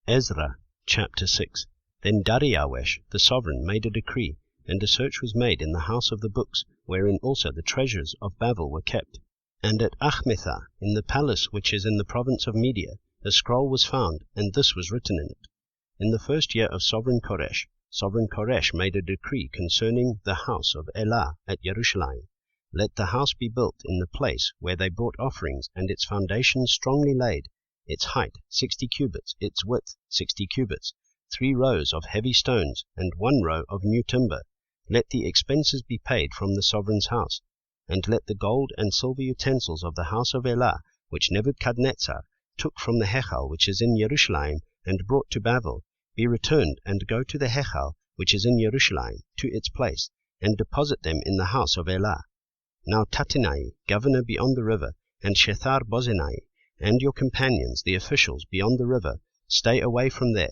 Ezra chapter 6. Then Dariawesh the sovereign made a decree, and a search was made in the house of the books, wherein also the treasures of Babel were kept. And at Achmetha, in the palace which is in the province of Media, a scroll was found, and this was written in it. In the first year of sovereign Koresh made a decree concerning the house of Elah at Jerusalem. Let the house be built in the place where they brought offerings, and its foundations strongly laid, its height 60 cubits, its width 60 cubits, 3 rows of heavy stones, and 1 row of new timber. Let the expenses be paid from the sovereign's house, and let the gold and silver utensils of the house of Elah, which Nebuchadnezzar took from the Hechal which is in Jerusalem, and brought to Babel, be returned, and go to the Hechal which is in Jerusalem, to its place, and deposit them in the house of Elah. Now Tattenai, governor beyond the river, and Shethar-Bozenai, and your companions, the officials beyond the river, stay away from there.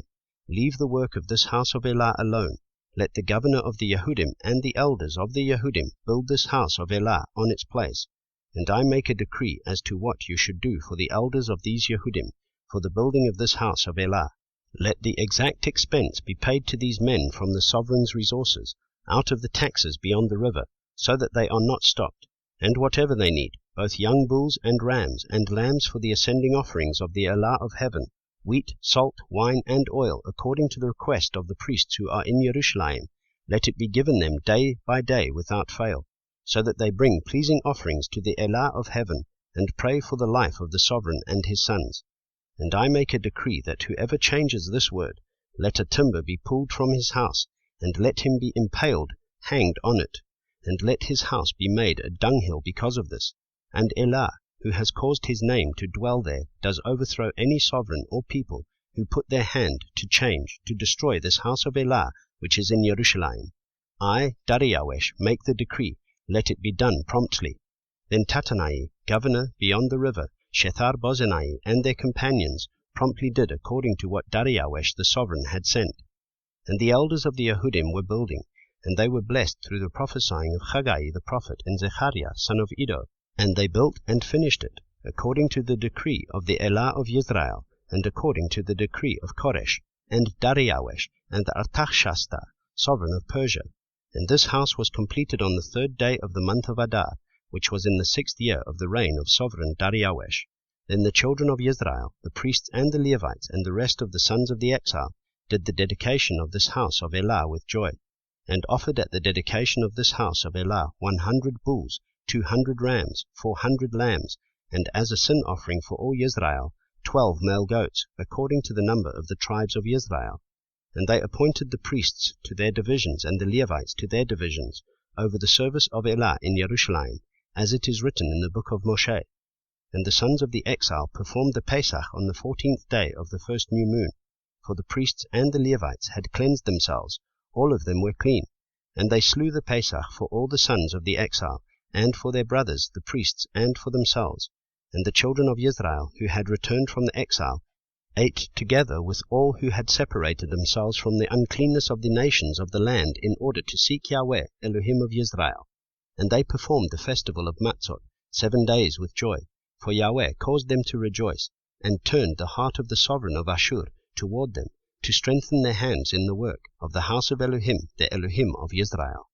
Leave the work of this house of Elah alone. Let the governor of the Yehudim and the elders of the Yehudim build this house of Elah on its place. And I make a decree as to what you should do for the elders of these Yehudim, for the building of this house of Elah. Let the exact expense be paid to these men from the sovereign's resources, out of the taxes beyond the river, so that they are not stopped, and whatever they need, both young bulls and rams, and lambs for the ascending offerings of the Elah of heaven, wheat, salt, wine, and oil, according to the request of the priests who are in Jerusalem, let it be given them day by day without fail, so that they bring pleasing offerings to the Elah of heaven, and pray for the life of the sovereign and his sons. And I make a decree that whoever changes this word, let a timber be pulled from his house, and let him be impaled, hanged on it, and let his house be made a dunghill because of this. And Elah, who has caused his name to dwell there, does overthrow any sovereign or people who put their hand to change, to destroy this house of Elah which is in Jerusalem. I, Dariawesh, make the decree, let it be done promptly. Then Tattenai, governor beyond the river, Shethar-Bozenai, and their companions promptly did according to what Dariawesh the sovereign had sent. And the elders of the Yehudim were building, and they were blessed through the prophesying of Haggai the prophet and Zechariah son of Iddo. And they built and finished it, according to the decree of the Elah of Israel, and according to the decree of Koresh, and Dariawesh, and Artaxshasta, sovereign of Persia. And this house was completed on the 3rd day of the month of Adar, which was in the 6th year of the reign of sovereign Dariawesh. Then the children of Israel, the priests and the Levites, and the rest of the sons of the exile, did the dedication of this house of Elah with joy, and offered at the dedication of this house of Elah 100 bulls, 200 rams, 400 lambs, and as a sin offering for all Israel, 12 male goats, according to the number of the tribes of Israel. And they appointed the priests to their divisions, and the Levites to their divisions, over the service of Elah in Jerusalem, as it is written in the book of Moshe. And the sons of the exile performed the Pesach on the 14th day of the first new moon, for the priests and the Levites had cleansed themselves, all of them were clean. And they slew the Pesach for all the sons of the exile, and for their brothers the priests, and for themselves. And the children of Israel, who had returned from the exile, ate together with all who had separated themselves from the uncleanness of the nations of the land, in order to seek Yahweh, Elohim of Israel. And they performed the festival of Matzot 7 days with joy, for Yahweh caused them to rejoice, and turned the heart of the sovereign of Ashur toward them, to strengthen their hands in the work of the house of Elohim, the Elohim of Israel.